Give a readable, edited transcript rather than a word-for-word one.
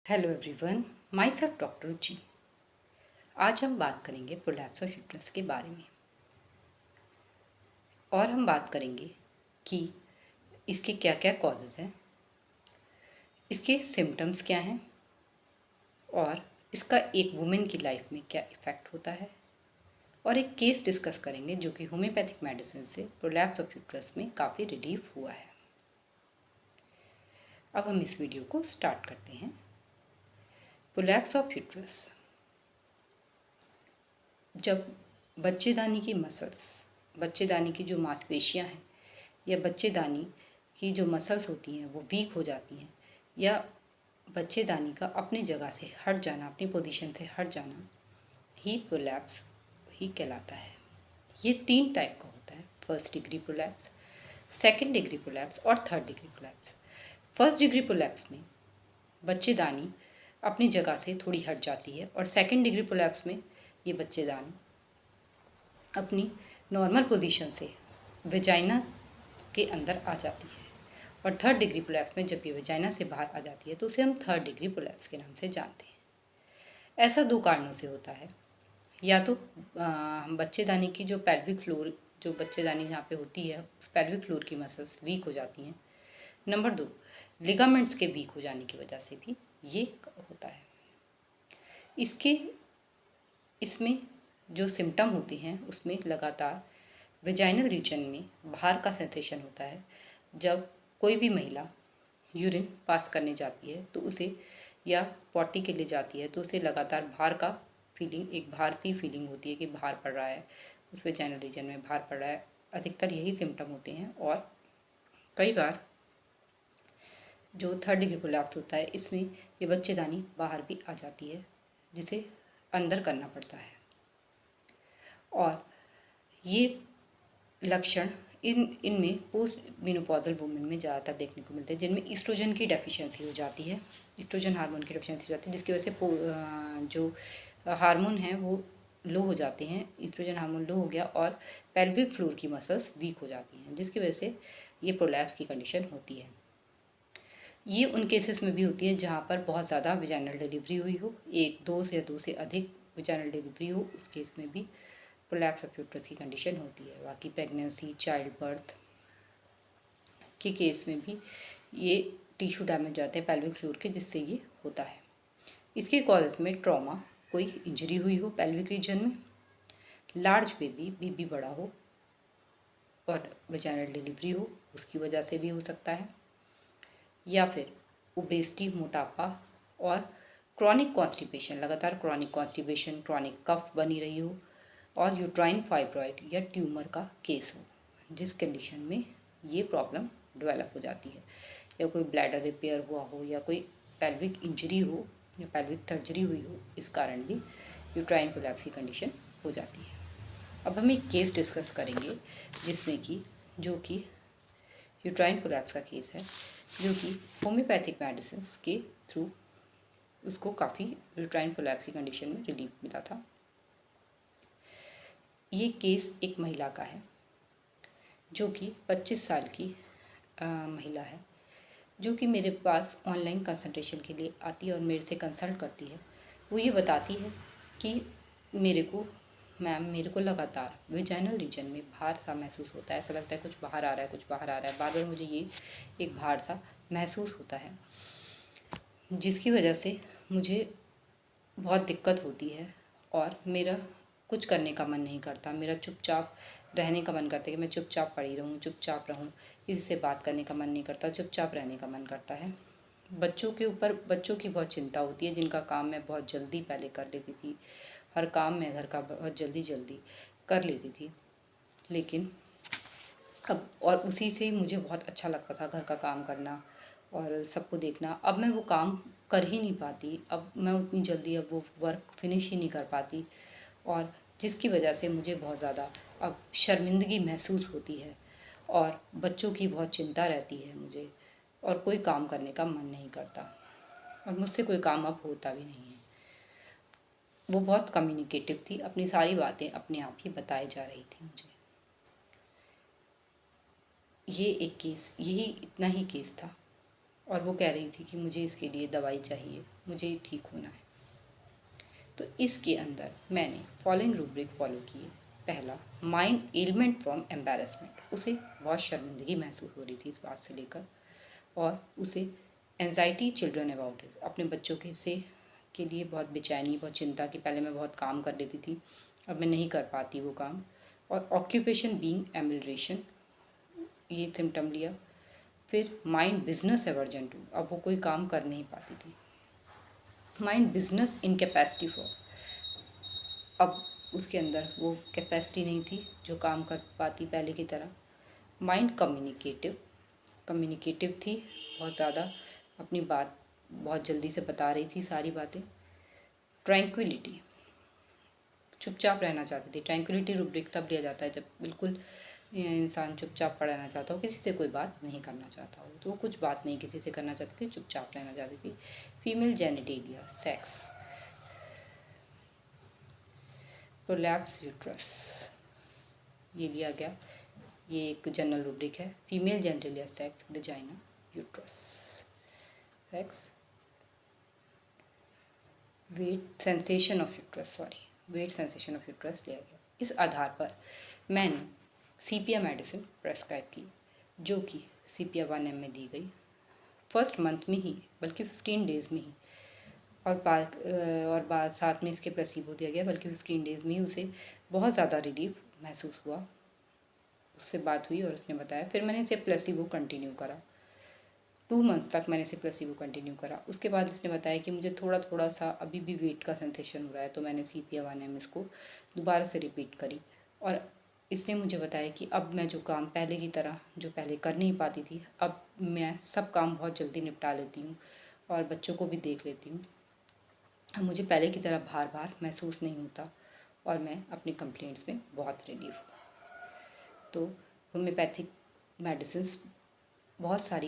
Hello everyone, myself doctor जी। आज हम बात करेंगे प्रोलैप्स ऑफ यूट्रस के बारे में और हम बात करेंगे कि इसके क्या क्या कॉजेज़ हैं, इसके सिम्टम्स क्या हैं और इसका एक वुमेन की लाइफ में क्या इफ़ेक्ट होता है। और एक केस डिस्कस करेंगे जो कि होम्योपैथिक मेडिसिन से प्रोलैप्स ऑफ यूट्रस में काफ़ी रिलीफ हुआ है। अब हम इस वीडियो को स्टार्ट करते हैं। प्रोलैप्स ऑफ यूट्रस, जब बच्चेदानी की मसल्स, बच्चेदानी की जो मांसपेशियां हैं या बच्चेदानी की जो मसल्स होती हैं वो वीक हो जाती हैं या बच्चेदानी का अपनी जगह से हट जाना, अपनी पोजीशन से हट जाना ही प्रोलैप्स ही कहलाता है। ये 3 टाइप का होता है: first degree prolapse, second degree prolapse और third degree prolapse. First degree prolapse में बच्चेदानी अपनी जगह से थोड़ी हट जाती है और सेकंड डिग्री प्रोलैप्स में ये बच्चेदानी अपनी नॉर्मल पोजीशन से वेजाइना के अंदर आ जाती है। और थर्ड डिग्री प्रोलैप्स में जब ये वेजाइना से बाहर आ जाती है तो उसे हम थर्ड डिग्री प्रोलैप्स के नाम से जानते हैं। ऐसा 2 कारणों से होता है। या तो बच्चेदानी की जो पेल्विक फ्लोर, जो बच्चेदानी जहाँ पे होती है उस पेल्विक फ्लोर की मसल्स वीक हो जाती हैं। नंबर 2, लिगामेंट्स के वीक हो जाने की वजह से भी ये होता है। इसमें जो सिम्टम होते हैं उसमें लगातार वेजाइनल रीजन में बाहर का सेंसेशन होता है। जब कोई भी महिला यूरिन पास करने जाती है तो उसे, या पॉटी के लिए जाती है तो उसे लगातार बाहर का फीलिंग, एक बाहर सी फीलिंग होती है कि बाहर पड़ रहा है, उस वेजाइनल रीजन में बाहर पड़ रहा है। अधिकतर यही सिम्टम होते हैं। और कई बार जो थर्ड डिग्री प्रोलैप्स होता है इसमें ये बच्चेदानी बाहर भी आ जाती है जिसे अंदर करना पड़ता है। और ये लक्षण इनमें पोस्ट मेनोपॉजल वुमेन में ज़्यादातर देखने को मिलते हैं, जिनमें ईस्ट्रोजन की डेफिशिएंसी हो जाती है। ईस्ट्रोजन हार्मोन की डेफिशिएंसी हो जाती है जिसकी वजह से जो हार्मोन हैं वो लो हो जाते हैं। ईस्ट्रोजन हार्मोन लो हो गया और पेल्विक फ्लोर की मसल्स वीक हो जाती हैं, जिसकी वजह से ये प्रोलैप्स की कंडीशन होती है। ये उन केसेस में भी होती है जहाँ पर बहुत ज़्यादा वेजाइनल डिलीवरी हुई हो, दो से अधिक वेजाइनल डिलीवरी हो, उस केस में भी प्रोलैप्स ऑफ यूट्रस की कंडीशन होती है। बाकी प्रेगनेंसी, चाइल्ड बर्थ के केस में भी ये टिश्यू डैमेज जाते हैं पेल्विक फ्लोर के, जिससे ये होता है। इसके कॉजेज में ट्रॉमा, कोई इंजरी हुई हो पेल्विक रीजन में, लार्ज बेबी बड़ा हो और वेजाइनल डिलीवरी हो, उसकी वजह से भी हो सकता है। या फिर ओबेसिटी, मोटापा और क्रॉनिक कॉन्स्टिपेशन, लगातार क्रॉनिक कॉन्स्टिपेशन, क्रॉनिक कफ बनी रही हो और यूट्राइन फाइब्रॉइड या ट्यूमर का केस हो, जिस कंडीशन में ये प्रॉब्लम डेवलप हो जाती है। या कोई ब्लैडर रिपेयर हुआ हो या कोई पेल्विक इंजरी हो या पेल्विक सर्जरी हुई हो, इस कारण भी यूट्राइन प्रोलैप्स की कंडीशन हो जाती है। अब हम एक केस डिस्कस करेंगे जिसमें कि जो कि यूट्राइन प्रोलैप्स का केस है, जो कि होम्योपैथिक मेडिसिन के थ्रू उसको काफ़ी यूट्राइन प्रोलैप्स की कंडीशन में रिलीफ मिला था। ये केस एक महिला का है जो कि 25 साल की महिला है, जो कि मेरे पास ऑनलाइन कंसल्टेशन के लिए आती है और मेरे से कंसल्ट करती है। वो ये बताती है कि मेरे को लगातार वेजाइनल रीजन में भार सा महसूस होता है। ऐसा लगता है कुछ बाहर आ रहा है, कुछ बाहर आ रहा है। बार बार मुझे ये एक भार सा महसूस होता है, जिसकी वजह से मुझे बहुत दिक्कत होती है और मेरा कुछ करने का मन नहीं करता। मेरा चुपचाप रहने का मन करता है कि मैं चुपचाप पड़ी रहूँ, चुपचाप रहूँ, किसी से बात करने का मन नहीं करता, चुपचाप रहने का मन करता है। बच्चों की बहुत चिंता होती है, जिनका काम मैं बहुत जल्दी पहले कर लेती थी। हर काम मैं घर का बहुत जल्दी कर लेती थी, लेकिन अब और उसी से मुझे बहुत अच्छा लगता था घर का काम करना और सबको देखना। अब मैं वो काम कर ही नहीं पाती। अब मैं उतनी जल्दी अब वो वर्क फिनिश ही नहीं कर पाती, और जिसकी वजह से मुझे बहुत ज़्यादा अब शर्मिंदगी महसूस होती है और बच्चों की बहुत चिंता रहती है मुझे, और कोई काम करने का मन नहीं करता और मुझसे कोई काम अब होता भी नहीं है। वो बहुत कम्युनिकेटिव थी, अपनी सारी बातें अपने आप ही बताई जा रही थी मुझे। ये एक केस, यही इतना ही केस था। और वो कह रही थी कि मुझे इसके लिए दवाई चाहिए, मुझे ठीक होना है। तो इसके अंदर मैंने फॉलोइंग रूब्रिक फॉलो किए। पहला, माइंड एलिमेंट फ्रॉम एम्बेरसमेंट। उसे बहुत शर्मिंदगी महसूस हो रही थी इस बात से लेकर, और उसे एंजाइटी चिल्ड्रन अबाउट इट, अपने बच्चों के लिए बहुत बेचैनी, बहुत चिंता कि पहले मैं बहुत काम कर लेती थी, अब मैं नहीं कर पाती वो काम। और ऑक्यूपेशन बीइंग एमिलरेशन, ये सिम्टम लिया। फिर माइंड बिजनेस एवर्जन टू, अब वो कोई काम कर नहीं पाती थी। माइंड बिजनेस इनकेपेसिटी फॉर, अब उसके अंदर वो कैपेसिटी नहीं थी जो काम कर पाती पहले की तरह। माइंड कम्युनिकेटिव थी बहुत ज़्यादा, अपनी बात बहुत जल्दी से बता रही थी सारी बातें। ट्रैंक्विलिटी, चुपचाप रहना चाहती थी। ट्रैंक्विलिटी रूब्रिक तब लिया जाता है जब बिल्कुल इंसान चुपचाप पड़ा रहना चाहता हो, किसी से कोई बात नहीं करना चाहता हो। तो वो कुछ बात नहीं किसी से करना चाहती थी, चुपचाप रहना चाहती थी। Female genitalia, sex. Prolapse uterus, ये लिया गया, ये एक जनरल रूब्रिक है। Female genitalia, sex, vagina, uterus. Sex, wet sensation of uterus, wet sensation of uterus लिया गया। इस आधार पर मैंने सीपिया मेडिसिन प्रेस्क्राइब की, जो कि सीपिया 1 में दी गई फर्स्ट मंथ में ही, बल्कि 15 डेज़ में ही। और बाद साथ में इसके प्लेसिबो दिया गया, बल्कि 15 डेज़ में ही उसे बहुत ज़्यादा रिलीफ महसूस हुआ। उससे बात हुई और उसने बताया। फिर मैंने इसे प्लेसिबो कंटिन्यू करा, 2 मंथ्स तक मैंने इसे प्लेसिबो कंटिन्यू करा। उसके बाद इसने बताया कि मुझे थोड़ा थोड़ा सा अभी भी वेट का सेंसेशन हो रहा है, तो मैंने सीपिया 1 इसको दोबारा से रिपीट करी। और इसने मुझे बताया कि अब मैं जो काम पहले की तरह जो पहले कर नहीं पाती थी, अब मैं सब काम बहुत जल्दी निपटा लेती हूँ और बच्चों को भी देख लेती हूँ। अब मुझे पहले की तरह भार भार महसूस नहीं होता और मैं अपनी कंप्लेंट्स में बहुत रिलीफ हूँ। तो होम्योपैथिक मेडिसिन्स बहुत सारी